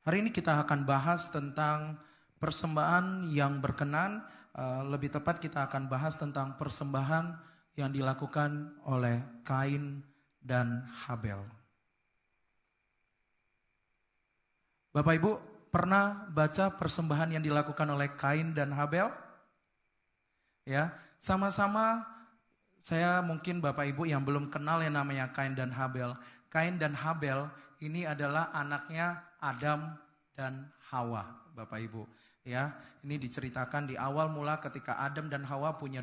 Hari ini kita akan bahas tentang persembahan yang berkenan. Lebih tepat kita akan bahas tentang persembahan yang dilakukan oleh Kain dan Habel. Bapak Ibu pernah baca persembahan yang dilakukan oleh Kain dan Habel? Ya, sama-sama saya mungkin Bapak Ibu yang belum kenal yang namanya Kain dan Habel. Kain dan Habel ini adalah anaknya Adam dan Hawa, Bapak Ibu. Ya, ini diceritakan di awal mula ketika Adam dan Hawa punya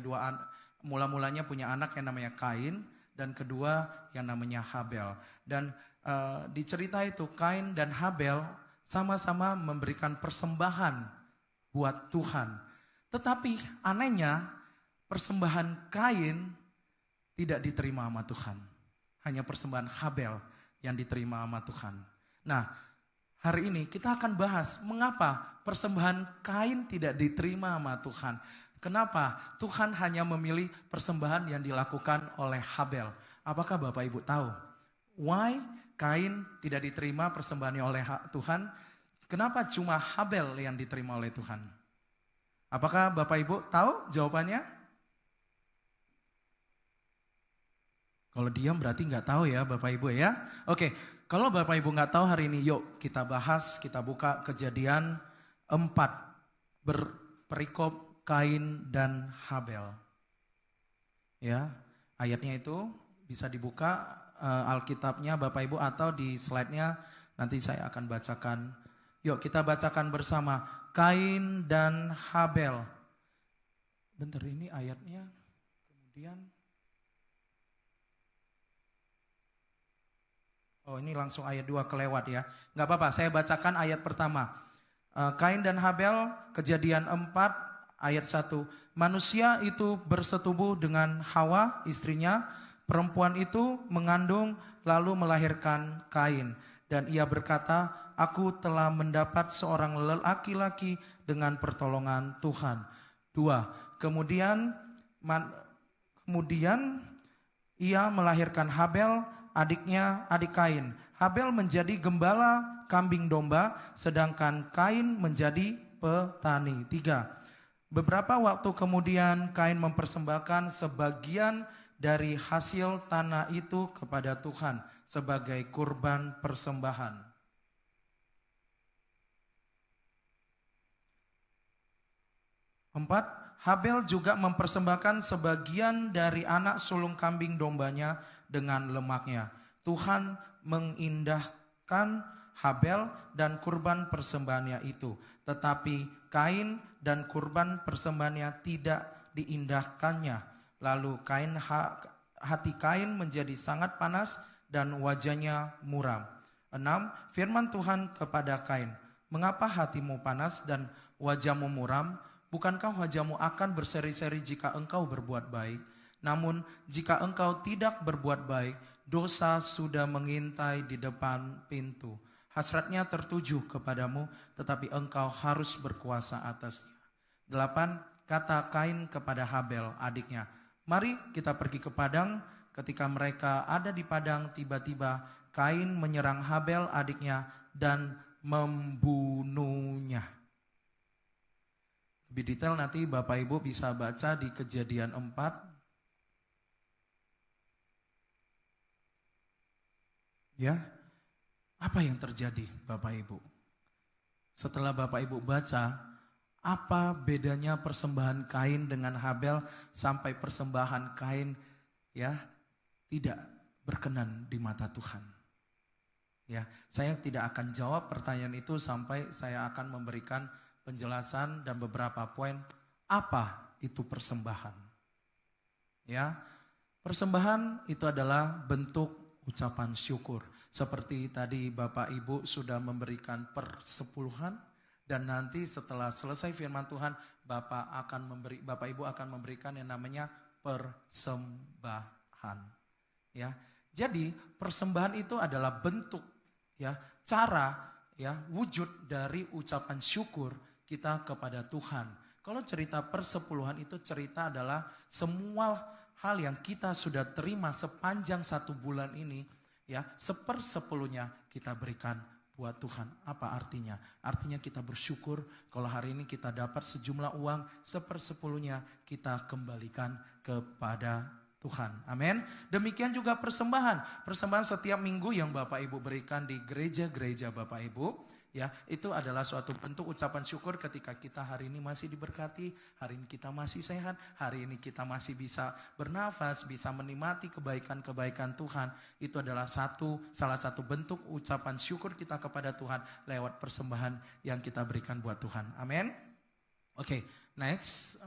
mula-mulanya punya anak yang namanya Kain dan kedua yang namanya Habel. Dan di cerita itu Kain dan Habel sama-sama memberikan persembahan buat Tuhan. Tetapi anehnya persembahan Kain tidak diterima sama Tuhan. Hanya persembahan Habel yang diterima sama Tuhan. Nah, hari ini kita akan bahas mengapa persembahan Kain tidak diterima sama Tuhan. Kenapa Tuhan hanya memilih persembahan yang dilakukan oleh Habel. Apakah Bapak Ibu tahu? Why Kain tidak diterima persembahannya oleh Tuhan? Kenapa cuma Habel yang diterima oleh Tuhan? Apakah Bapak Ibu tahu jawabannya? Kalau diam berarti nggak tahu ya Bapak Ibu ya. Oke, kalau Bapak Ibu nggak tahu hari ini, yuk kita bahas, kita buka Kejadian 4 berperikop Kain dan Habel. Ya, ayatnya itu bisa dibuka Alkitabnya Bapak Ibu atau di slide-nya nanti saya akan bacakan. Yuk kita bacakan bersama Kain dan Habel. Bentar ini ayatnya kemudian. Oh ini langsung ayat 2 kelewat ya. Gak apa-apa, saya bacakan ayat pertama. Kain dan Habel, Kejadian 4 ayat 1. Manusia itu bersetubuh dengan Hawa istrinya. Perempuan itu mengandung lalu melahirkan Kain. Dan ia berkata, aku telah mendapat seorang laki-laki dengan pertolongan Tuhan. 2. Kemudian ia melahirkan Habel, adik Kain. Habel menjadi gembala kambing domba, sedangkan Kain menjadi petani. 3. Beberapa waktu kemudian Kain mempersembahkan sebagian dari hasil tanah itu kepada Tuhan sebagai kurban persembahan. 4. Habel juga mempersembahkan sebagian dari anak sulung kambing dombanya dengan lemaknya. Tuhan mengindahkan Habel dan kurban persembahannya itu. Tetapi Kain dan kurban persembahannya tidak diindahkannya. Lalu hati Kain menjadi sangat panas dan wajahnya muram. 6. Firman Tuhan kepada Kain, mengapa hatimu panas dan wajahmu muram? Bukankah wajahmu akan berseri-seri jika engkau berbuat baik? Namun jika engkau tidak berbuat baik, dosa sudah mengintai di depan pintu. Hasratnya tertuju kepadamu, tetapi engkau harus berkuasa atasnya. 8. Kata Kain kepada Habel adiknya, mari kita pergi ke padang. Ketika mereka ada di padang, tiba-tiba Kain menyerang Habel adiknya dan membunuhnya. Lebih detail nanti Bapak Ibu bisa baca di Kejadian 4. Ya, apa yang terjadi Bapak Ibu? Setelah Bapak Ibu baca, apa bedanya persembahan Kain dengan Habel sampai persembahan Kain ya tidak berkenan di mata Tuhan? Ya, saya tidak akan jawab pertanyaan itu sampai saya akan memberikan penjelasan dan beberapa poin apa itu persembahan. Ya, persembahan itu adalah bentuk ucapan syukur. Seperti tadi Bapak Ibu sudah memberikan persepuluhan dan nanti setelah selesai firman Tuhan Bapak Ibu akan memberikan yang namanya persembahan. Ya. Jadi persembahan itu adalah bentuk ya, cara ya, wujud dari ucapan syukur kita kepada Tuhan. Kalau cerita persepuluhan itu cerita adalah semua hal yang kita sudah terima sepanjang 1 bulan ini, ya 1/10 kita berikan buat Tuhan. Apa artinya? Artinya kita bersyukur kalau hari ini kita dapat sejumlah uang, 1/10-nya kita kembalikan kepada Tuhan. Amin. Demikian juga persembahan. Persembahan setiap minggu yang Bapak Ibu berikan di gereja-gereja Bapak Ibu. Ya, itu adalah suatu bentuk ucapan syukur ketika kita hari ini masih diberkati, hari ini kita masih sehat, hari ini kita masih bisa bernafas, bisa menikmati kebaikan-kebaikan Tuhan. Itu adalah salah satu bentuk ucapan syukur kita kepada Tuhan lewat persembahan yang kita berikan buat Tuhan. Amin. Oke, next.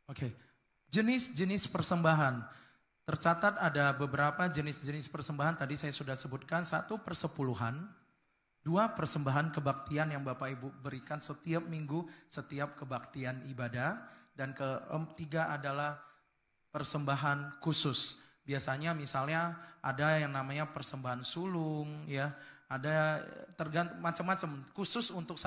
Oke, jenis-jenis persembahan. Tercatat ada beberapa jenis-jenis persembahan, tadi saya sudah sebutkan. 1, persepuluhan. 2, persembahan kebaktian yang Bapak Ibu berikan setiap minggu, setiap kebaktian ibadah. Dan ketiga adalah persembahan khusus. Biasanya misalnya ada yang namanya persembahan sulung, ya, ada tergantung macam-macam. Khusus untuk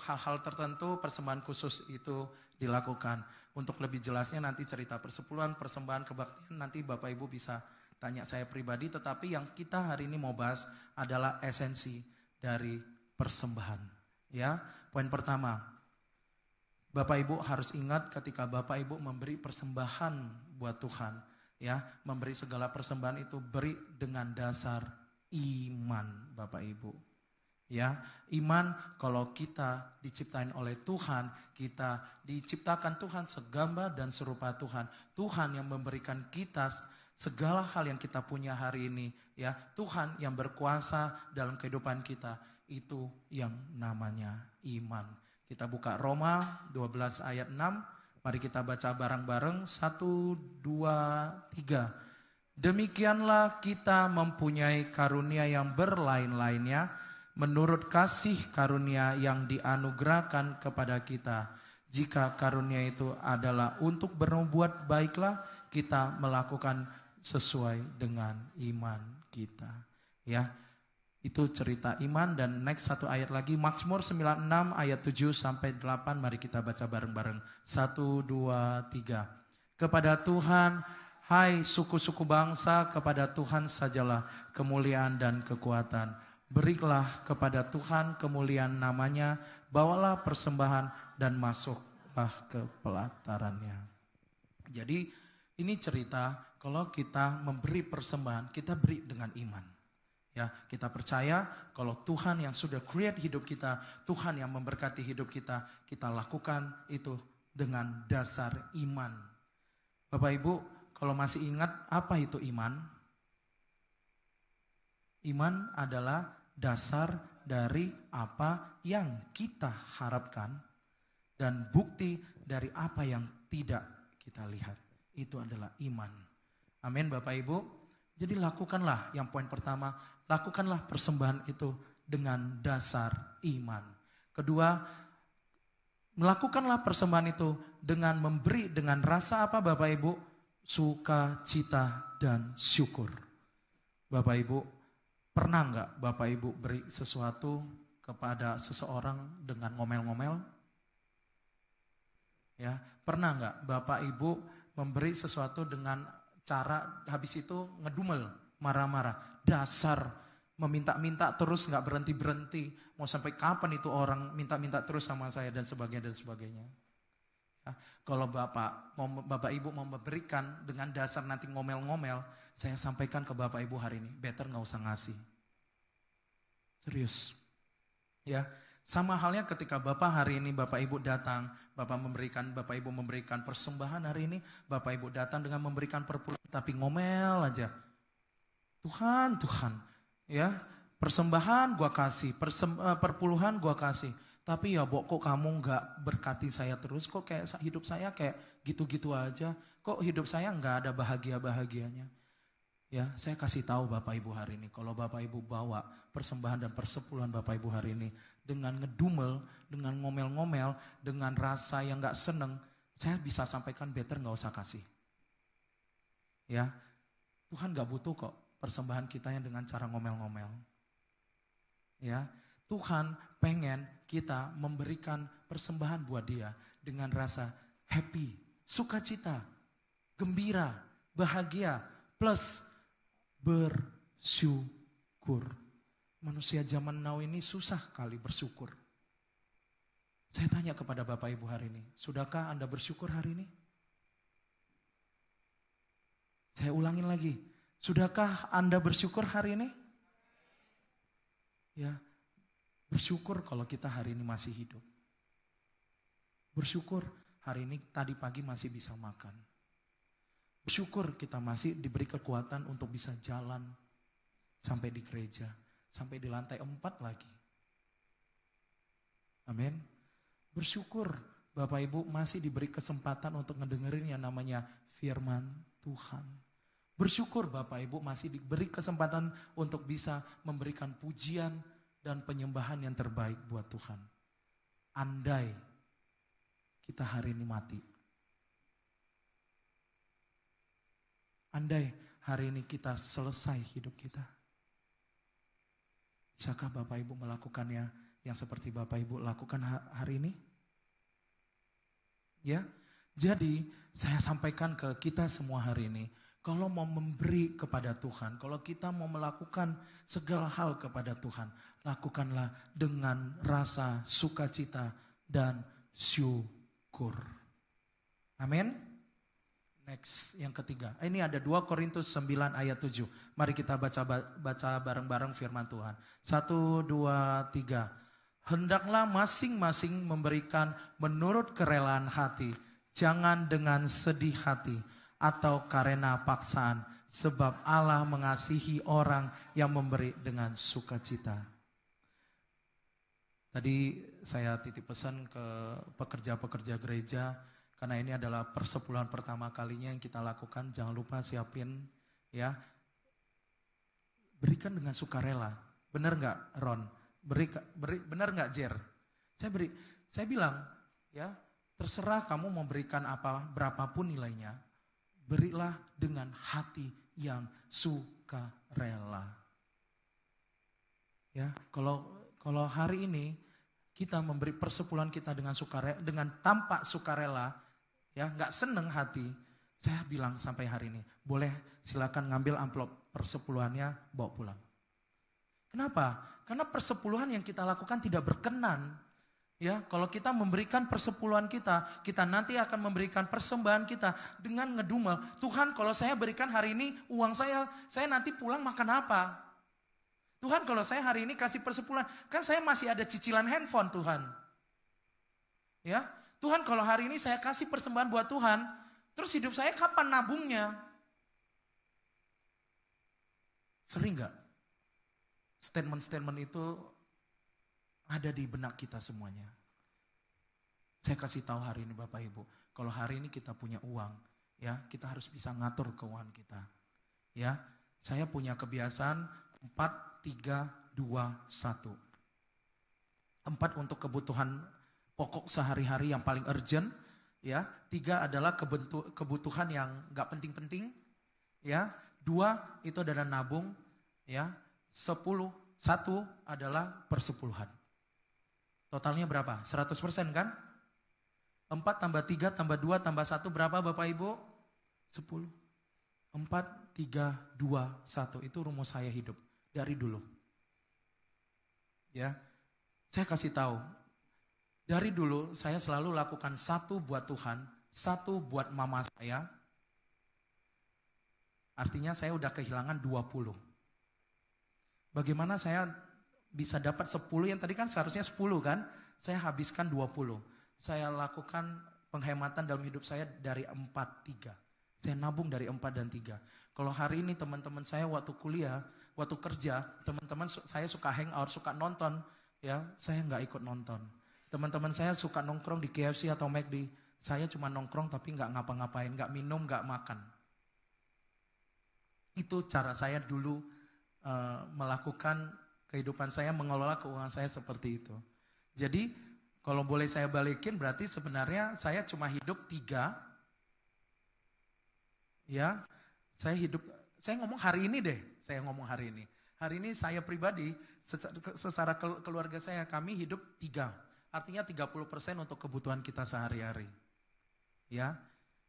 hal-hal tertentu persembahan khusus itu dilakukan. Untuk lebih jelasnya nanti cerita persepuluhan, persembahan kebaktian nanti Bapak Ibu bisa tanya saya pribadi. Tetapi yang kita hari ini mau bahas adalah esensi dari persembahan. Ya, poin pertama, Bapak Ibu harus ingat ketika Bapak Ibu memberi persembahan buat Tuhan, ya, memberi segala persembahan itu beri dengan dasar iman, Bapak Ibu. Ya, iman kalau kita diciptain oleh Tuhan, kita diciptakan Tuhan segambar dan serupa Tuhan. Tuhan yang memberikan kita segala hal yang kita punya hari ini, ya. Tuhan yang berkuasa dalam kehidupan kita, itu yang namanya iman. Kita buka Roma 12 ayat 6, mari kita baca bareng-bareng, 1, 2, 3. Demikianlah kita mempunyai karunia yang berlain-lainnya, menurut kasih karunia yang dianugerahkan kepada kita. Jika karunia itu adalah untuk berbuat baiklah, kita melakukan sesuai dengan iman kita. Ya, itu cerita iman. Dan next satu ayat lagi, Mazmur 96 ayat 7 sampai 8, mari kita baca bareng-bareng. 1, 2, 3. Kepada Tuhan, hai suku-suku bangsa, kepada Tuhan sajalah kemuliaan dan kekuatan. Berilah kepada Tuhan kemuliaan namanya, bawalah persembahan dan masuklah ke pelatarannya. Jadi ini cerita kalau kita memberi persembahan, kita beri dengan iman. Ya, kita percaya kalau Tuhan yang sudah create hidup kita, Tuhan yang memberkati hidup kita, kita lakukan itu dengan dasar iman. Bapak Ibu, kalau masih ingat apa itu iman? Iman adalah dasar dari apa yang kita harapkan dan bukti dari apa yang tidak kita lihat. Itu adalah iman. Amin Bapak Ibu. Jadi lakukanlah yang poin pertama, lakukanlah persembahan itu dengan dasar iman. Kedua, melakukanlah persembahan itu dengan memberi dengan rasa apa Bapak Ibu? Sukacita dan syukur. Bapak Ibu, pernah enggak Bapak Ibu beri sesuatu kepada seseorang dengan ngomel-ngomel? Ya, pernah enggak Bapak Ibu memberi sesuatu dengan cara habis itu ngedumel, marah-marah, dasar meminta-minta terus enggak berhenti-berhenti, mau sampai kapan itu orang minta-minta terus sama saya dan sebagainya. Ya, kalau Bapak Ibu mau memberikan dengan dasar nanti ngomel-ngomel, saya sampaikan ke Bapak Ibu hari ini, better nggak usah ngasih. Serius. Ya, sama halnya ketika Bapak hari ini Bapak Ibu datang, Bapak Ibu memberikan persembahan hari ini, Bapak Ibu datang dengan memberikan perpuluhan tapi ngomel aja. Tuhan, ya, persembahan gua kasih, perpuluhan gua kasih. Tapi ya kok kamu nggak berkati saya terus, kok kayak hidup saya kayak gitu-gitu aja, kok hidup saya nggak ada bahagia-bahagianya. Ya, saya kasih tahu Bapak Ibu hari ini, kalau Bapak Ibu bawa persembahan dan persepuluhan Bapak Ibu hari ini dengan ngedumel, dengan ngomel-ngomel, dengan rasa yang nggak seneng, saya bisa sampaikan better nggak usah kasih. Ya, Tuhan nggak butuh kok persembahan kita yang dengan cara ngomel-ngomel. Ya, Tuhan pengen kita memberikan persembahan buat Dia dengan rasa happy, sukacita, gembira, bahagia, plus bersyukur. Manusia zaman now ini susah kali bersyukur. Saya tanya kepada Bapak Ibu hari ini, sudahkah Anda bersyukur hari ini? Saya ulangin lagi, sudahkah Anda bersyukur hari ini? Ya, bersyukur kalau kita hari ini masih hidup. Bersyukur hari ini tadi pagi masih bisa makan. Bersyukur kita masih diberi kekuatan untuk bisa jalan sampai di gereja, sampai di lantai 4 lagi. Amin. Bersyukur Bapak Ibu masih diberi kesempatan untuk ngedengerin yang namanya firman Tuhan. Bersyukur Bapak Ibu masih diberi kesempatan untuk bisa memberikan pujian dan penyembahan yang terbaik buat Tuhan. Andai kita hari ini mati. Andai hari ini kita selesai hidup kita. Bisakah Bapak Ibu melakukannya yang seperti Bapak Ibu lakukan hari ini? Ya, jadi saya sampaikan ke kita semua hari ini, kalau mau memberi kepada Tuhan, kalau kita mau melakukan segala hal kepada Tuhan, lakukanlah dengan rasa sukacita dan syukur. Amin. Next, yang ketiga. Ini ada 2 Korintus 9 ayat 7. Mari kita baca bareng-bareng firman Tuhan. 1, 2, 3. Hendaklah masing-masing memberikan menurut kerelaan hati, jangan dengan sedih hati atau karena paksaan, sebab Allah mengasihi orang yang memberi dengan sukacita. Tadi saya titip pesan ke pekerja-pekerja gereja, karena ini adalah persepuluhan pertama kalinya yang kita lakukan. Jangan lupa siapin ya. Berikan dengan sukarela. Benar nggak Ron? Benar nggak Jer? Saya bilang ya, terserah kamu mau berikan apa, berapapun nilainya. Berilah dengan hati yang sukarela. Ya, kalau hari ini kita memberi persepuluhan kita dengan sukarela, dengan tanpa sukarela, ya nggak seneng hati, saya bilang sampai hari ini, boleh silakan ngambil amplop persepuluhannya, bawa pulang. Kenapa? Karena persepuluhan yang kita lakukan tidak berkenan. Ya, kalau kita memberikan persepuluhan kita nanti akan memberikan persembahan kita dengan ngedumel. Tuhan, kalau saya berikan hari ini uang saya nanti pulang makan apa? Tuhan, kalau saya hari ini kasih persepuluhan, kan saya masih ada cicilan handphone Tuhan. Ya, Tuhan kalau hari ini saya kasih persembahan buat Tuhan, terus hidup saya kapan nabungnya? Sering gak? Statement-statement itu ada di benak kita semuanya. Saya kasih tahu hari ini Bapak Ibu, kalau hari ini kita punya uang, ya kita harus bisa ngatur keuangan kita. Ya, saya punya kebiasaan 4, 3, 2, 1. 4 untuk kebutuhan pokok sehari-hari yang paling urgent, ya. 3 adalah kebutuhan yang nggak penting-penting, ya. 2 itu adalah nabung, ya. 1 adalah persepuluhan. Totalnya berapa? 100% kan? 4 tambah 3 tambah 2 tambah 1 berapa Bapak Ibu? 10. 4, 3, 2, 1 itu rumus saya hidup dari dulu. Ya, saya kasih tahu. Dari dulu saya selalu lakukan 1 buat Tuhan, 1 buat mama saya. Artinya saya udah kehilangan 20. Bagaimana saya bisa dapat 10 yang tadi kan seharusnya 10 kan? Saya habiskan 20. Saya lakukan penghematan dalam hidup saya dari 4, 3. Saya nabung dari 4 dan 3. Kalau hari ini teman-teman saya waktu kuliah, waktu kerja, teman-teman saya suka hangout, suka nonton, ya saya nggak ikut nonton. Teman-teman saya suka nongkrong di KFC atau McD, saya cuma nongkrong tapi nggak ngapa-ngapain, nggak minum, nggak makan. Itu cara saya dulu melakukan kehidupan saya, mengelola keuangan saya seperti itu. Jadi kalau boleh saya balikin berarti sebenarnya saya cuma hidup 3. Ya, saya hidup Saya ngomong hari ini deh, Hari ini saya pribadi, secara keluarga saya, kami hidup 3. Artinya 30% untuk kebutuhan kita sehari-hari. Ya,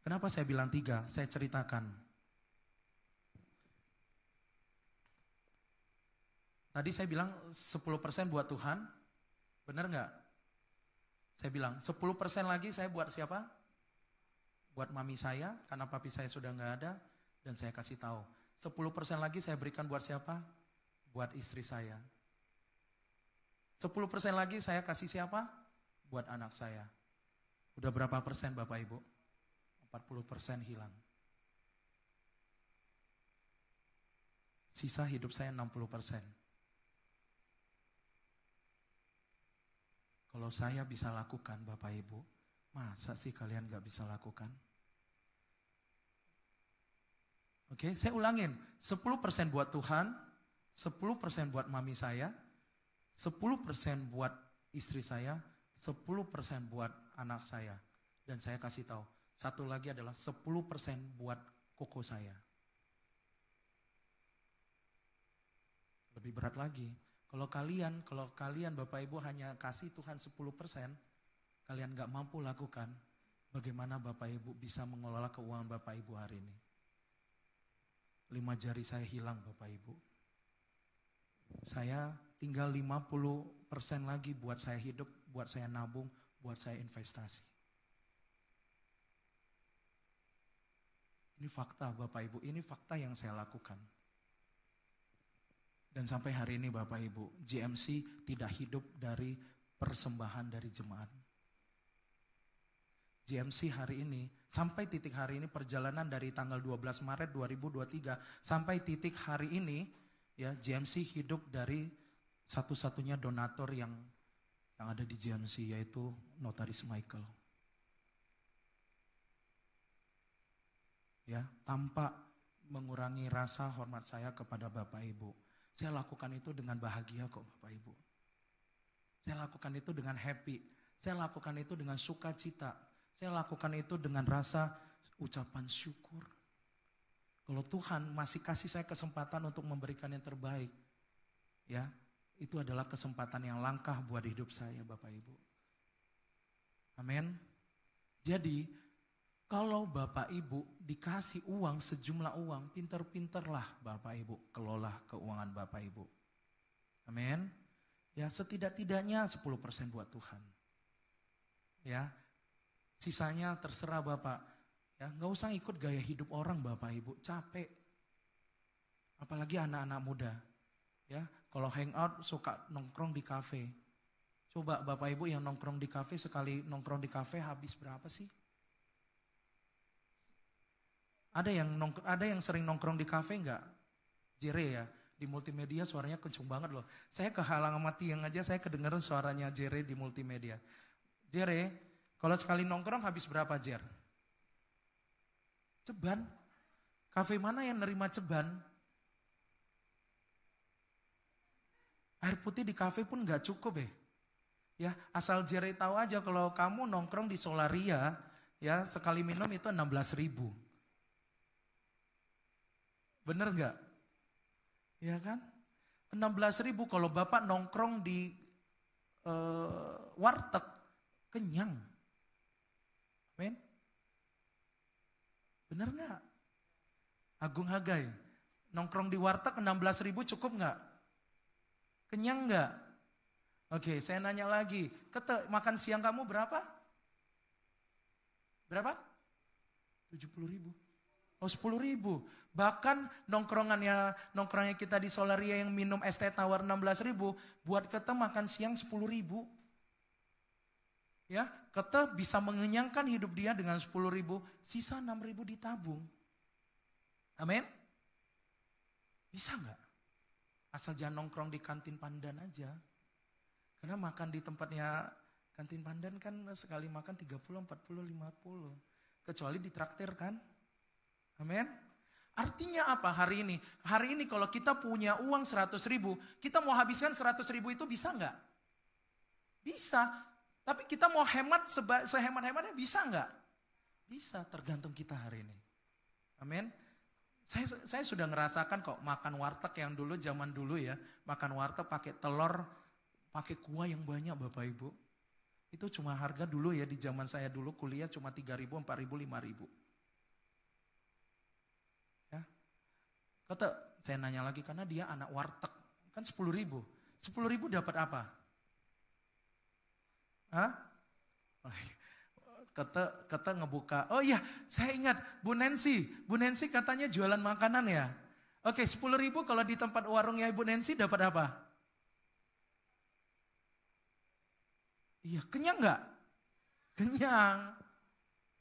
kenapa saya bilang 3? Saya ceritakan. Tadi saya bilang 10% buat Tuhan, benar nggak? Saya bilang 10% lagi saya buat siapa? Buat mami saya, karena papi saya sudah nggak ada, dan saya kasih tahu. 10% lagi saya berikan buat siapa? Buat istri saya. 10% lagi saya kasih siapa? Buat anak saya. Udah berapa persen Bapak Ibu? 40% hilang. Sisa hidup saya 60%. Kalau saya bisa lakukan Bapak Ibu, masa sih kalian gak bisa lakukan? Oke, saya ulangin. 10% buat Tuhan, 10% buat mami saya, 10% buat istri saya, 10% buat anak saya. Dan saya kasih tahu, satu lagi adalah 10% buat koko saya. Lebih berat lagi, kalau kalian Bapak Ibu hanya kasih Tuhan 10%, kalian gak mampu lakukan, bagaimana Bapak Ibu bisa mengelola keuangan Bapak Ibu hari ini? 5 jari saya hilang Bapak Ibu. Saya tinggal 50% lagi buat saya hidup, buat saya nabung, buat saya investasi. Ini fakta Bapak Ibu, ini fakta yang saya lakukan. Dan sampai hari ini Bapak Ibu, GMC tidak hidup dari persembahan dari jemaat. GMC hari ini, sampai titik hari ini perjalanan dari tanggal 12 Maret 2023 sampai titik hari ini, ya GMC hidup dari satu-satunya donatur yang ada di GMC, yaitu Notaris Michael. Ya, tanpa mengurangi rasa hormat saya kepada Bapak Ibu. Saya lakukan itu dengan bahagia kok Bapak Ibu. Saya lakukan itu dengan happy. Saya lakukan itu dengan sukacita. Saya lakukan itu dengan rasa ucapan syukur. Kalau Tuhan masih kasih saya kesempatan untuk memberikan yang terbaik, ya, itu adalah kesempatan yang langka buat hidup saya Bapak Ibu. Amin. Jadi, kalau Bapak Ibu dikasih uang, sejumlah uang, pinter-pinterlah Bapak Ibu kelola keuangan Bapak Ibu. Amin. Ya, setidak-tidaknya 10% buat Tuhan. Ya, sisanya terserah Bapak. Ya, nggak usah ikut gaya hidup orang Bapak Ibu, capek. Apalagi anak-anak muda. Ya, kalau hangout suka nongkrong di kafe. Coba Bapak Ibu yang nongkrong di kafe, sekali nongkrong di kafe habis berapa sih? Ada yang sering nongkrong di kafe enggak? Jere ya, di multimedia suaranya kenceng banget loh. Saya kehalang sama tiang aja, saya kedengeran suaranya Jere di multimedia. Jere, kalau sekali nongkrong habis berapa Jer? Ceban. Kafe mana yang nerima ceban? Air putih di kafe pun enggak cukup ya. Asal Jere tahu aja kalau kamu nongkrong di Solaria, ya sekali minum itu 16.000. Bener nggak? Ya kan? 16.000 kalau Bapak nongkrong di warteg, kenyang. Amin? Bener nggak? Agung Hagai, nongkrong di warteg 16.000 cukup nggak? Kenyang nggak? Oke, saya nanya lagi, makan siang kamu berapa? Berapa? 70.000. Oh 10.000. Bahkan nongkrongnya kita di Solaria yang minum es teh tawar 16.000, buat kita makan siang 10.000. Ya, kita bisa mengenyangkan hidup dia dengan 10.000, sisa 6.000 ditabung. Amin. Bisa nggak? Asal jangan nongkrong di kantin pandan aja. Karena makan di tempatnya kantin pandan kan sekali makan 30, 40, 50. Kecuali ditraktir kan? Amin. Artinya apa hari ini? Hari ini kalau kita punya uang 100.000, kita mau habiskan 100.000 itu bisa nggak? Bisa. Tapi kita mau hemat sehemat-hematnya bisa nggak? Bisa, tergantung kita hari ini. Amin. Saya sudah ngerasakan kok makan warteg yang dulu, zaman dulu ya. Makan warteg pakai telur, pakai kuah yang banyak Bapak Ibu. Itu cuma harga dulu ya, di zaman saya dulu kuliah cuma 3.000, 4.000, 5.000. Ya. Kata, saya nanya lagi karena dia anak warteg. Kan 10.000. 10.000 dapat apa? Hah? Kata ngebuka. Oh iya, saya ingat Bu Nancy. Bu Nancy katanya jualan makanan ya. Oke, 10.000 kalau di tempat warungnya Ibu Nancy dapat apa? Iya, kenyang nggak? Kenyang.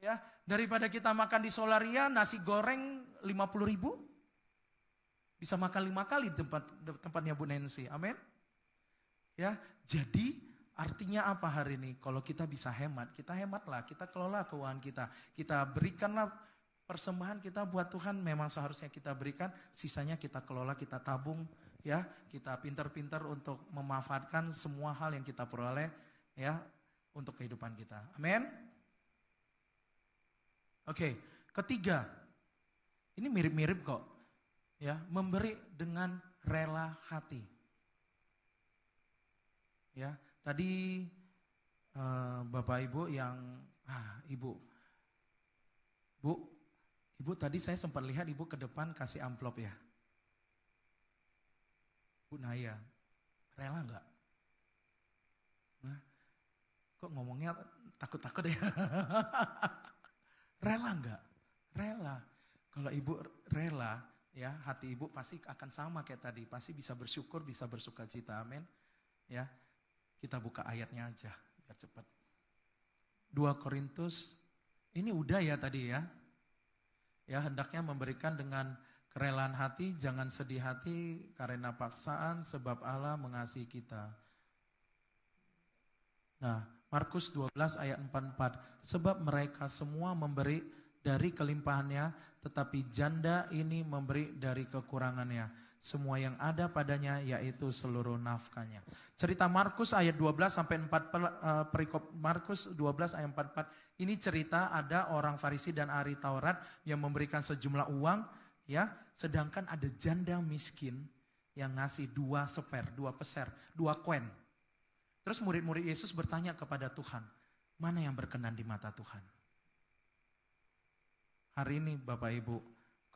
Ya, daripada kita makan di Solaria nasi goreng 50.000, bisa makan 5 kali di tempatnya Bu Nancy. Amin. Ya, jadi artinya apa hari ini? Kalau kita bisa hemat, kita hematlah, kita kelola keuangan kita. Kita berikanlah persembahan kita buat Tuhan, memang seharusnya kita berikan, sisanya kita kelola, kita tabung, ya. Kita pintar-pintar untuk memanfaatkan semua hal yang kita peroleh, ya, untuk kehidupan kita. Amin. Oke, ketiga. Ini mirip-mirip kok. Ya, memberi dengan rela hati. Ya, tadi Bapak Ibu yang Ibu tadi saya sempat lihat Ibu ke depan kasih amplop ya. Bu Naya, rela enggak? Nah, kok ngomongnya takut-takut ya? Rela enggak? Rela. Kalau Ibu rela, ya hati Ibu pasti akan sama kayak tadi, pasti bisa bersyukur, bisa bersukacita. Amin. Ya. Kita buka ayatnya aja biar cepat. 2 Korintus, ini udah ya tadi ya. Ya, hendaknya memberikan dengan kerelaan hati, jangan sedih hati karena paksaan sebab Allah mengasihi kita. Nah, Markus 12 ayat 44, sebab mereka semua memberi dari kelimpahannya, tetapi janda ini memberi dari kekurangannya. Semua yang ada padanya yaitu seluruh nafkahnya. Cerita Markus ayat 12 sampai 4, perikop Markus 12 ayat 44. Ini cerita ada orang Farisi dan ahli Taurat yang memberikan sejumlah uang, ya, sedangkan ada janda miskin yang ngasih 2 peser, 2 koin. Terus murid-murid Yesus bertanya kepada Tuhan, mana yang berkenan di mata Tuhan? Hari ini Bapak Ibu,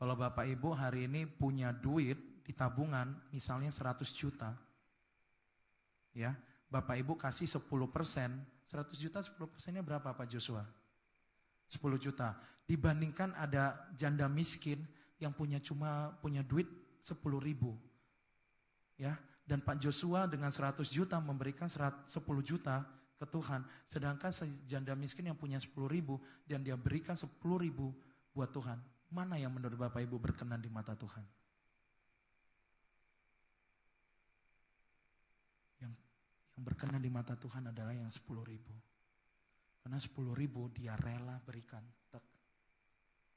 kalau Bapak Ibu hari ini punya duit di tabungan misalnya 100 juta, ya Bapak Ibu kasih 10%, 100 juta 10%-nya berapa Pak Joshua? 10 juta. Dibandingkan ada janda miskin yang punya duit 10.000. Ya, dan Pak Joshua dengan 100 juta memberikan 10 juta ke Tuhan. Sedangkan janda miskin yang punya 10.000 dan dia berikan 10.000 buat Tuhan. Mana yang menurut Bapak Ibu berkenan di mata Tuhan? Yang berkenan di mata Tuhan adalah yang 10.000. Karena 10.000 dia rela berikan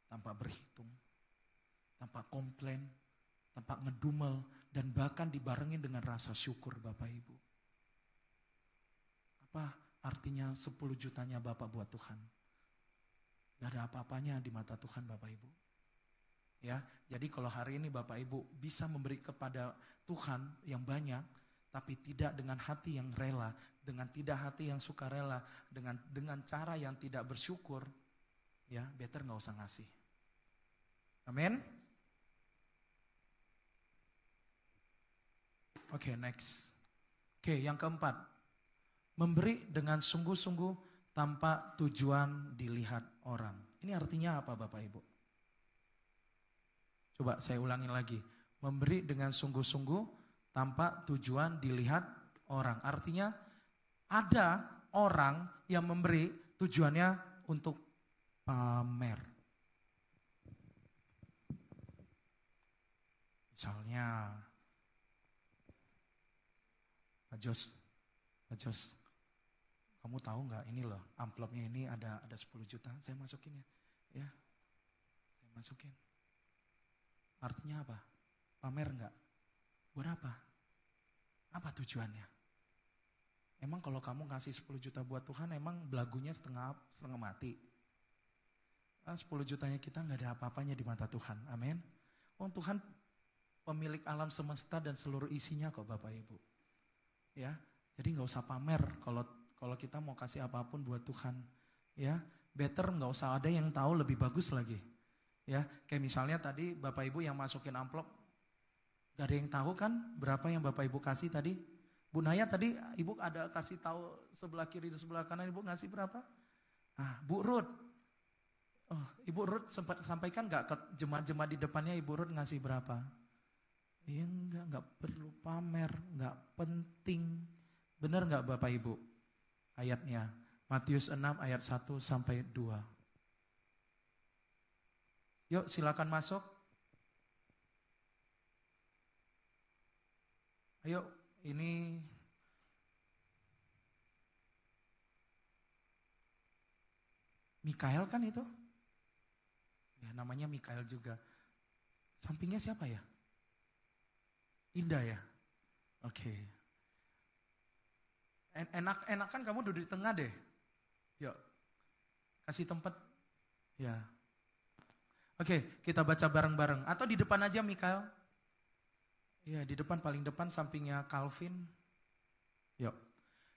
tanpa berhitung, tanpa komplain, tanpa ngedumel, dan bahkan dibarengin dengan rasa syukur Bapak Ibu. Apa artinya 10 jutanya Bapak buat Tuhan? Gak ada apa-apanya di mata Tuhan Bapak Ibu. Ya, jadi kalau hari ini Bapak Ibu bisa memberi kepada Tuhan yang banyak, tapi tidak dengan hati yang rela, dengan tidak hati yang sukarela, dengan cara yang tidak bersyukur, ya better nggak usah ngasih. Amin. Oke, next. Oke, yang keempat, memberi dengan sungguh-sungguh tanpa tujuan dilihat orang. Ini artinya apa Bapak Ibu? Coba saya ulangin lagi. Memberi dengan sungguh-sungguh tanpa tujuan dilihat orang. Artinya ada orang yang memberi tujuannya untuk pamer. Misalnya, Pak Jos, kamu tahu nggak ini loh, amplopnya ini ada 10 juta, saya masukin ya. Saya masukin. Artinya apa? Pamer nggak? Buat apa? Apa tujuannya? Emang kalau kamu ngasih 10 juta buat Tuhan, emang belagunya setengah mati? 10 jutanya kita nggak ada apa-apanya di mata Tuhan, amin. Oh, Tuhan pemilik alam semesta dan seluruh isinya kok Bapak Ibu. Ya, jadi nggak usah pamer kalau kita mau kasih apapun buat Tuhan. Ya, better nggak usah ada yang tahu, lebih bagus lagi. Ya, kayak misalnya tadi Bapak Ibu yang masukin amplop, gak ada yang tahu kan berapa yang Bapak Ibu kasih tadi? Bu Naya tadi Ibu ada kasih tahu sebelah kiri dan sebelah kanan, Ibu ngasih berapa? Ah, Bu Ruth, oh, Ibu Ruth sempat sampaikan gak ke jemaat-jemaat di depannya Ibu Ruth ngasih berapa? Iya enggak perlu pamer, enggak penting. Benar enggak Bapak Ibu? Ayatnya, Matius 6 ayat 1 sampai 2. Yuk silakan masuk. Ayo, ini Mikael kan itu? Ya namanya Mikael juga. Sampingnya siapa ya? Indah ya? Oke. Enakan kamu duduk di tengah deh. Yuk, kasih tempat. Ya. Oke, kita baca bareng-bareng. Atau di depan aja Mikael. Ya, di depan, paling depan, sampingnya Calvin. Yuk,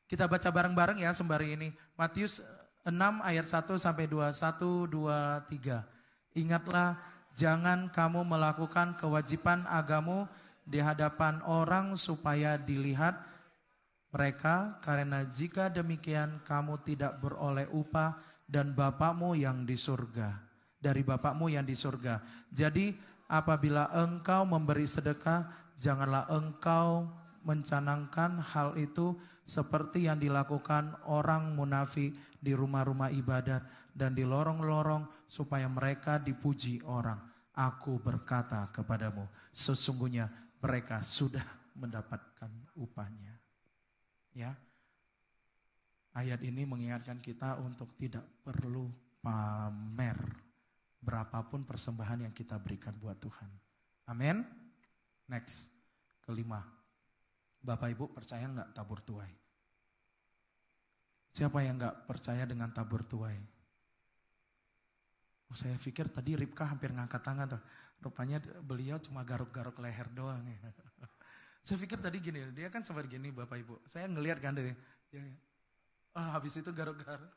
kita baca bareng-bareng ya sembari ini. Matius 6 ayat 1 sampai 2, 1, 2, 3. Ingatlah, jangan kamu melakukan kewajiban agamu di hadapan orang supaya dilihat mereka, karena jika demikian kamu tidak beroleh upah dan Bapakmu yang di surga. Dari Bapakmu yang di surga. Jadi apabila engkau memberi sedekah, janganlah engkau mencanangkan hal itu seperti yang dilakukan orang munafik di rumah-rumah ibadat dan di lorong-lorong supaya mereka dipuji orang. Aku berkata kepadamu, sesungguhnya mereka sudah mendapatkan upahnya. Ya, ayat ini mengingatkan kita untuk tidak perlu pamer berapapun persembahan yang kita berikan buat Tuhan. Amin. Next, kelima. Bapak Ibu percaya nggak tabur tuai? Siapa yang nggak percaya dengan tabur tuai? Oh, saya pikir tadi Ripka hampir ngangkat tangan tuh. Rupanya beliau cuma garuk-garuk leher doang ya. Saya pikir tadi gini, dia kan seperti gini Bapak Ibu. Saya ngelihat kan dari dia. Habis itu garuk-garuk.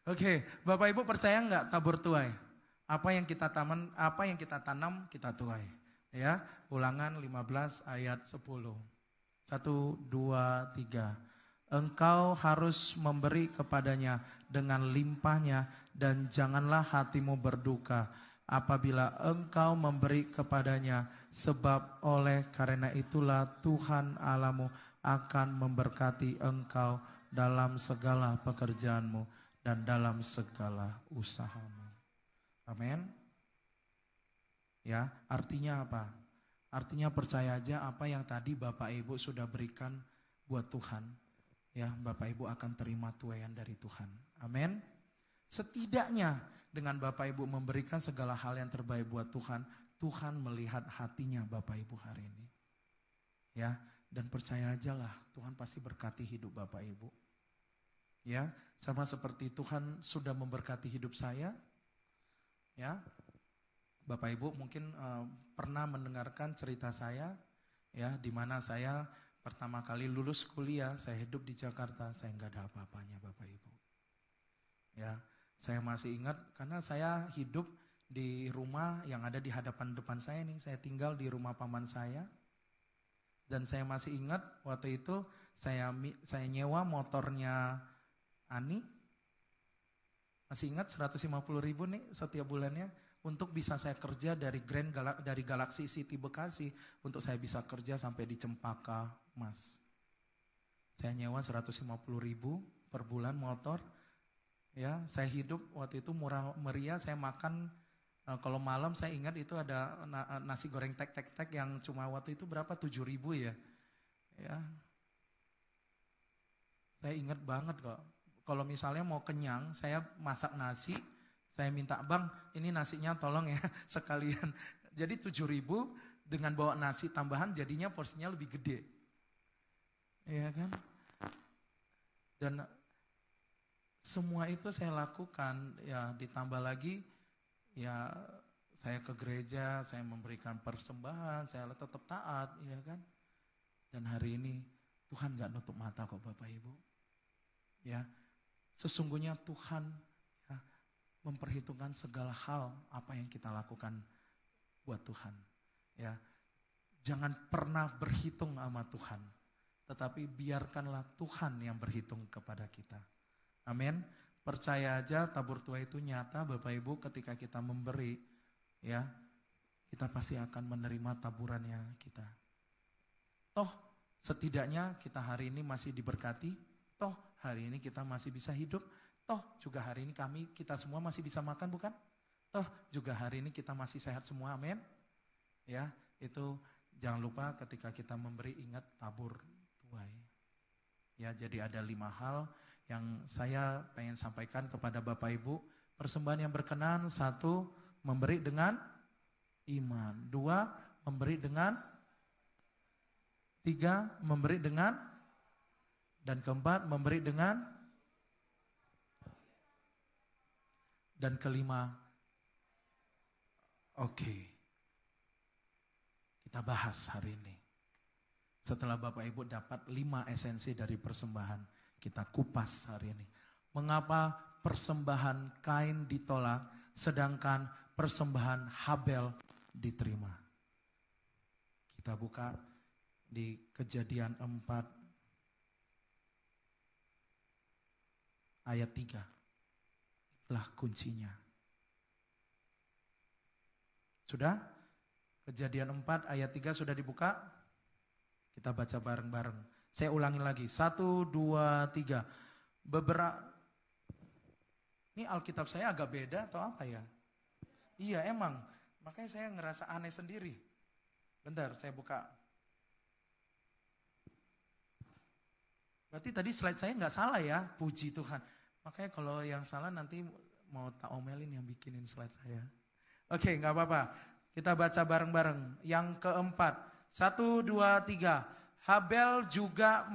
Oke, Bapak Ibu percaya nggak tabur tuai? Apa yang kita tanam, kita tuai. Ya, Ulangan 15 ayat 10. 1, 2, 3. Engkau harus memberi kepadanya dengan limpahnya dan janganlah hatimu berduka apabila engkau memberi kepadanya, sebab oleh karena itulah Tuhan Allahmu akan memberkati engkau dalam segala pekerjaanmu dan dalam segala usahamu. Amin. Ya, artinya apa? Artinya percaya aja apa yang tadi Bapak Ibu sudah berikan buat Tuhan. Ya, Bapak Ibu akan terima tuaian dari Tuhan. Amin. Setidaknya dengan Bapak Ibu memberikan segala hal yang terbaik buat Tuhan, Tuhan melihat hatinya Bapak Ibu hari ini. Ya, dan percaya aja lah, Tuhan pasti berkati hidup Bapak Ibu. Ya, sama seperti Tuhan sudah memberkati hidup saya. Ya, Bapak Ibu mungkin pernah mendengarkan cerita saya, ya, di mana saya pertama kali lulus kuliah, saya hidup di Jakarta, saya nggak ada apa-apanya Bapak Ibu. Ya, saya masih ingat karena saya hidup di rumah yang ada di hadapan depan saya nih, saya tinggal di rumah paman saya. Dan saya masih ingat waktu itu saya nyewa motornya Ani. Masih ingat 150.000 nih setiap bulannya untuk bisa saya kerja dari dari Galaxy City Bekasi untuk saya bisa kerja sampai di Cempaka Mas. Saya nyewa 150.000 per bulan motor. Ya, saya hidup waktu itu murah meriah, saya makan kalau malam saya ingat itu ada nasi goreng tek yang cuma waktu itu berapa 7.000 ya. Ya. Saya ingat banget kok. Kalau misalnya mau kenyang, saya masak nasi, saya minta, "Bang, ini nasinya tolong ya sekalian." Jadi 7.000 dengan bawa nasi tambahan jadinya porsinya lebih gede. Iya kan? Dan semua itu saya lakukan, ya ditambah lagi, ya saya ke gereja, saya memberikan persembahan, saya tetap taat, ya kan? Dan hari ini Tuhan gak nutup mata kok Bapak Ibu. Ya, sesungguhnya Tuhan ya, memperhitungkan segala hal apa yang kita lakukan buat Tuhan. Ya, jangan pernah berhitung sama Tuhan, tetapi biarkanlah Tuhan yang berhitung kepada kita. Amin. Percaya aja tabur tuai itu nyata Bapak Ibu, ketika kita memberi, ya, kita pasti akan menerima taburannya kita. Toh setidaknya kita hari ini masih diberkati, toh hari ini kita masih bisa hidup, toh juga hari ini kita semua masih bisa makan, bukan? Toh juga hari ini kita masih sehat semua, amin. Ya, itu jangan lupa ketika kita memberi, ingat tabur tuai. Ya, jadi ada 5 hal yang saya pengen sampaikan kepada Bapak Ibu. Persembahan yang berkenan, 1, memberi dengan iman. 2, memberi dengan, 3, memberi dengan, dan keempat, memberi dengan, dan kelima, oke. Kita bahas hari ini. Setelah Bapak Ibu dapat 5 esensi dari persembahan, kita kupas hari ini. Mengapa persembahan Kain ditolak, sedangkan persembahan Habel diterima? Kita buka di Kejadian 4 ayat 3. Inilah kuncinya. Sudah? Kejadian 4 ayat 3 sudah dibuka? Kita baca bareng-bareng. Saya ulangi lagi. 1, 2, 3. Ini Alkitab saya agak beda atau apa ya? Iya emang. Makanya saya ngerasa aneh sendiri. Bentar, saya buka. Berarti tadi slide saya nggak salah ya, puji Tuhan. Makanya kalau yang salah nanti mau tak omelin yang bikinin slide saya. Oke, nggak apa-apa. Kita baca bareng-bareng. Yang keempat, 1, 2, 3. Habel juga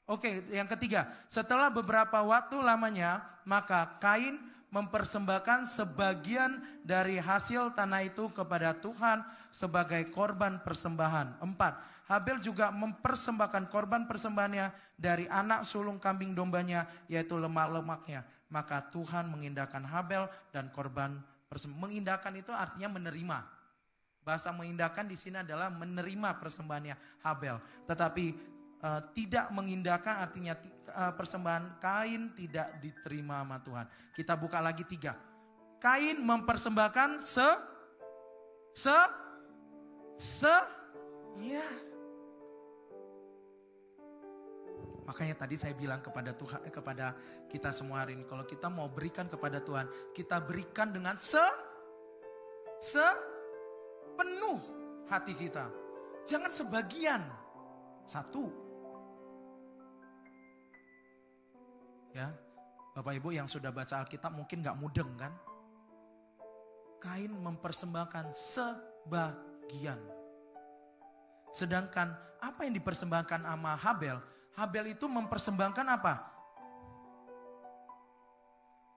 Oke, yang ketiga. Setelah beberapa waktu lamanya, maka Kain mempersembahkan sebagian dari hasil tanah itu kepada Tuhan sebagai korban persembahan. 4. Habel juga mempersembahkan korban persembahannya dari anak sulung kambing dombanya, yaitu lemak-lemaknya. Maka Tuhan mengindahkan Habel dan korban persembahan. Mengindahkan itu artinya menerima. Bahasa mengindahkan di sini adalah menerima persembahannya Habel. Tetapi tidak mengindahkan artinya persembahan Kain tidak diterima sama Tuhan. Kita buka lagi 3. Kain mempersembahkan ya. Makanya tadi saya bilang kepada Tuhan, kepada kita semua hari ini, kalau kita mau berikan kepada Tuhan, kita berikan dengan penuh hati kita. Jangan sebagian. 1. Ya, Bapak Ibu yang sudah baca Alkitab mungkin gak mudeng kan? Kain mempersembahkan sebagian. Sedangkan apa yang dipersembahkan sama Habel? Habel itu mempersembahkan apa?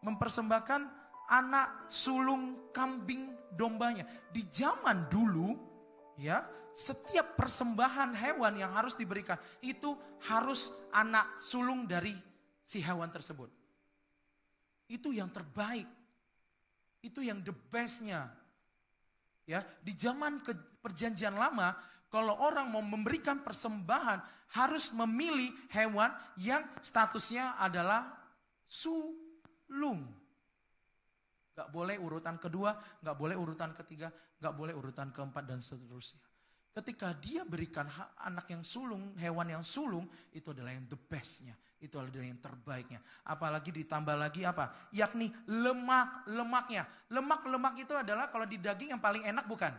Mempersembahkan anak sulung kambing dombanya. Di zaman dulu, ya, setiap persembahan hewan yang harus diberikan itu harus anak sulung dari si hewan tersebut. Itu yang terbaik. Itu yang the bestnya. Ya, di zaman perjanjian lama, kalau orang mau memberikan persembahan harus memilih hewan yang statusnya adalah sulung. Gak boleh urutan kedua, gak boleh urutan ketiga, gak boleh urutan keempat dan seterusnya. Ketika dia berikan anak yang sulung, hewan yang sulung, itu adalah yang the bestnya. Itu adalah yang terbaiknya. Apalagi ditambah lagi apa? Yakni lemaknya. Lemak itu adalah kalau di daging yang paling enak bukan?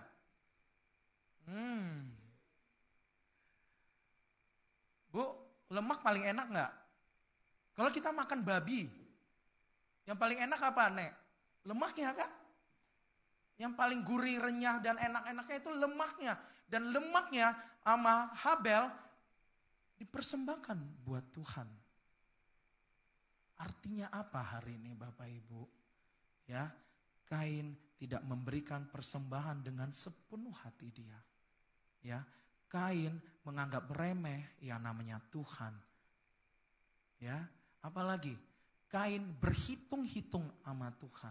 Bu, lemak paling enak nggak? Kalau kita makan babi, yang paling enak apa, Nek? Lemaknya kan? Yang paling gurih, renyah, dan enak-enaknya itu lemaknya. Dan lemaknya sama Habel dipersembahkan buat Tuhan. Artinya apa hari ini Bapak Ibu? Ya, Kain tidak memberikan persembahan dengan sepenuh hati dia. Ya, Kain menganggap remeh yang namanya Tuhan. Ya, apalagi Kain berhitung-hitung sama Tuhan.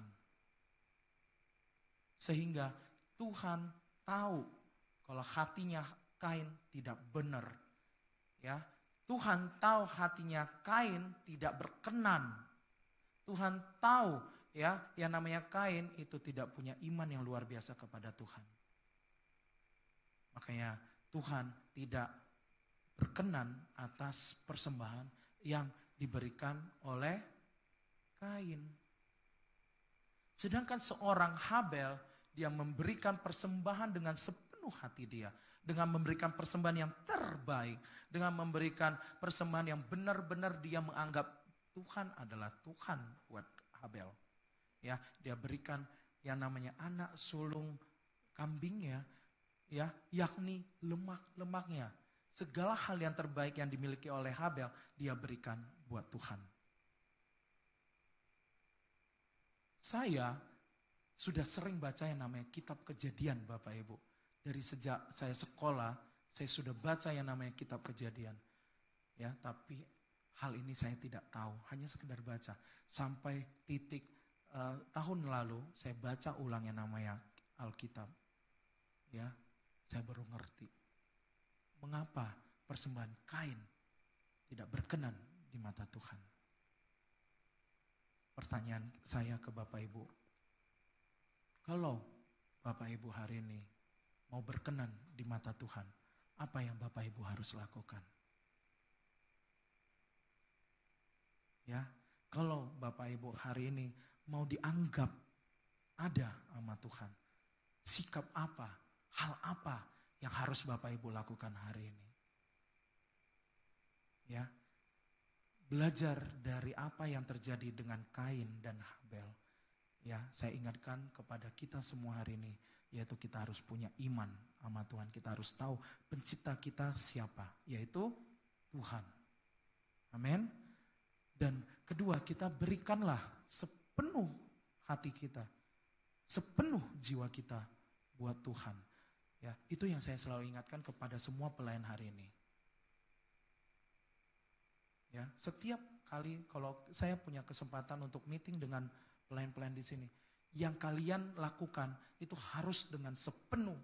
Sehingga Tuhan tahu kalau hatinya Kain tidak benar. Ya, Tuhan tahu hatinya Kain tidak berkenan. Tuhan tahu ya, yang namanya Kain itu tidak punya iman yang luar biasa kepada Tuhan. Makanya Tuhan tidak berkenan atas persembahan yang diberikan oleh Kain. Sedangkan seorang Habel, dia memberikan persembahan dengan sepenuh hati dia. Dengan memberikan persembahan yang terbaik. Dengan memberikan persembahan yang benar-benar dia menganggap Tuhan adalah Tuhan buat Habel. Ya, dia berikan yang namanya anak sulung kambingnya, ya, yakni lemak-lemaknya. Segala hal yang terbaik yang dimiliki oleh Habel, dia berikan buat Tuhan. Saya sudah sering baca yang namanya kitab Kejadian, Bapak Ibu. Dari sejak saya sekolah, saya sudah baca yang namanya kitab Kejadian. Ya, tapi hal ini saya tidak tahu, hanya sekedar baca. Sampai titik tahun lalu saya baca ulang yang namanya Alkitab. Ya, saya baru ngerti mengapa persembahan Kain tidak berkenan di mata Tuhan. Pertanyaan saya ke Bapak Ibu, kalau Bapak Ibu hari ini mau berkenan di mata Tuhan, apa yang Bapak Ibu harus lakukan? Ya, kalau Bapak Ibu hari ini mau dianggap ada sama Tuhan, sikap apa, hal apa yang harus Bapak Ibu lakukan hari ini? Ya, belajar dari apa yang terjadi dengan Kain dan Habel. Ya, saya ingatkan kepada kita semua hari ini, yaitu kita harus punya iman sama Tuhan. Kita harus tahu pencipta kita siapa, yaitu Tuhan. Amin. Dan kedua, kita berikanlah sepenuh hati kita, sepenuh jiwa kita buat Tuhan. Ya, itu yang saya selalu ingatkan kepada semua pelayan hari ini. Ya, setiap kali kalau saya punya kesempatan untuk meeting dengan pelayan-pelayan di sini, yang kalian lakukan itu harus dengan sepenuh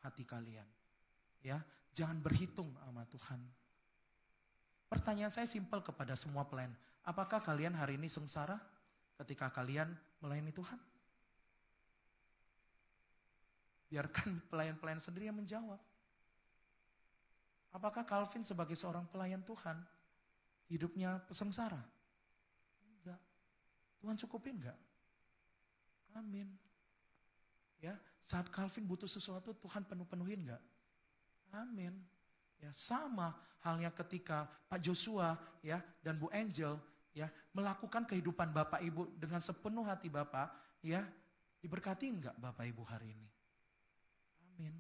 hati kalian. Ya, jangan berhitung sama Tuhan. Pertanyaan saya simpel kepada semua pelayan, apakah kalian hari ini sengsara ketika kalian melayani Tuhan? Biarkan pelayan-pelayan sendiri yang menjawab. Apakah Calvin sebagai seorang pelayan Tuhan hidupnya sengsara? Enggak. Tuhan cukupin enggak? Amin. Ya, saat Calvin butuh sesuatu, Tuhan penuhin enggak? Amin. Ya, sama halnya ketika Pak Joshua ya dan Bu Angel ya melakukan kehidupan Bapak Ibu dengan sepenuh hati Bapak, ya, diberkati enggak Bapak Ibu hari ini? Amin.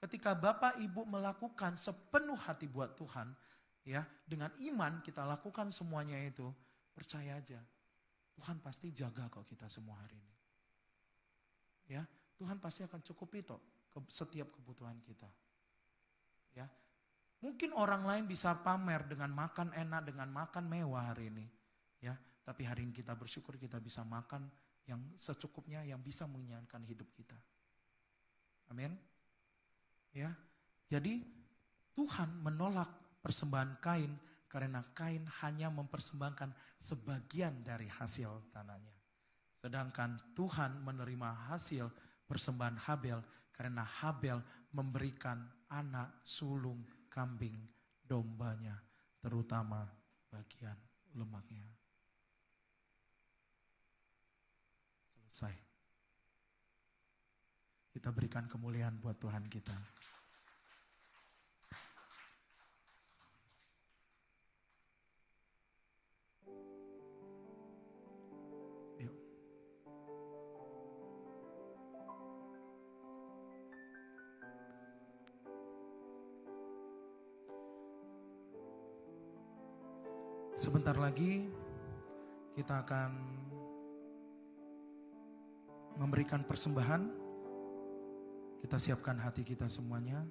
Ketika Bapak Ibu melakukan sepenuh hati buat Tuhan, ya, dengan iman kita lakukan semuanya itu, percaya aja, Tuhan pasti jaga kok kita semua hari ini. Ya, Tuhan pasti akan cukupi toh setiap kebutuhan kita. Ya, mungkin orang lain bisa pamer dengan makan enak, dengan makan mewah hari ini, ya, tapi hari ini kita bersyukur kita bisa makan yang secukupnya, yang bisa mengenyangkan hidup kita. Amin. Ya, jadi Tuhan menolak persembahan Kain karena Kain hanya mempersembahkan sebagian dari hasil tanahnya. Sedangkan Tuhan menerima hasil persembahan Habel karena Habel memberikan anak sulung kambing dombanya, terutama bagian lemaknya. Selesai. Kita berikan kemuliaan buat Tuhan kita. Yuk. Sebentar lagi kita akan memberikan persembahan. Kita siapkan hati kita semuanya.